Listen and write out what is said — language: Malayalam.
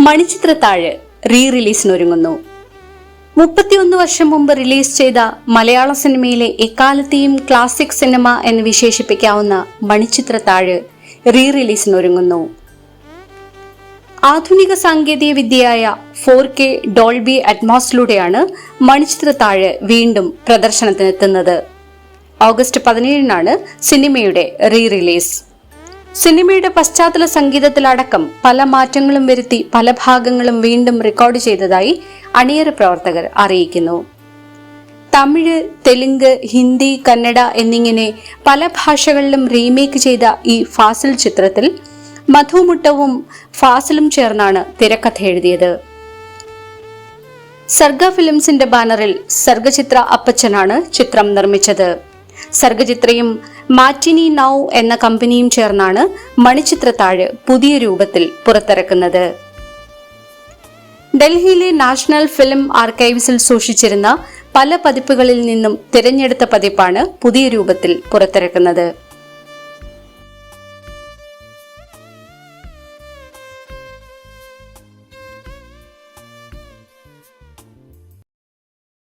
മണിച്ചിത്രത്താഴ് റീ റിലീസിനൊരുങ്ങുന്നു. 31 വർഷം മുമ്പ് റിലീസ് ചെയ്ത മലയാള സിനിമയിലെ എക്കാലത്തെയും ക്ലാസിക് സിനിമ എന്ന് വിശേഷിപ്പിക്കാവുന്ന മണിച്ചിത്രത്താഴ് റീ റിലീസിനൊരുങ്ങുന്നു. ആധുനിക സാങ്കേതിക വിദ്യയായ 4K ഡോൾബി അറ്റ്മോസിലൂടെയാണ് മണിച്ചിത്രത്താഴ് വീണ്ടും പ്രദർശനത്തിനെത്തുന്നത്. ഓഗസ്റ്റ് 17-നാണ് സിനിമയുടെ റീ റിലീസ്. സിനിമയുടെ പശ്ചാത്തല സംഗീതത്തിലടക്കം പല മാറ്റങ്ങളും വരുത്തി പല ഭാഗങ്ങളും വീണ്ടും റെക്കോർഡ് ചെയ്തതായി അണിയറ പ്രവർത്തകർ അറിയിക്കുന്നു. തമിഴ്, തെലുങ്ക്, ഹിന്ദി, കന്നഡ എന്നിങ്ങനെ പല ഭാഷകളിലും റീമേക്ക് ചെയ്ത ഈ ഫാസിൽ ചിത്രത്തിൽ മധുമുട്ടവും ഫാസിലും ചേർന്നാണ് തിരക്കഥ എഴുതിയത്. സർഗ ഫിലിംസിന്റെ ബാനറിൽ സർഗചിത്ര അപ്പച്ചനാണ് ചിത്രം നിർമ്മിച്ചത്. സർഗചിത്രയും മാറ്റിനി നൗ എന്ന കമ്പനിയും ചേർന്നാണ് മണിച്ചിത്രത്താഴ് പുതിയ രൂപത്തിൽ പുറത്തിറക്കുന്നത്. ഡൽഹിയിലെ നാഷണൽ ഫിലിം ആർക്കൈവ്സിൽ സൂക്ഷിച്ചിരുന്ന പല പതിപ്പുകളിൽ നിന്നും തിരഞ്ഞെടുത്ത പതിപ്പാണ് പുതിയ രൂപത്തിൽ പുറത്തിറക്കുന്നത്.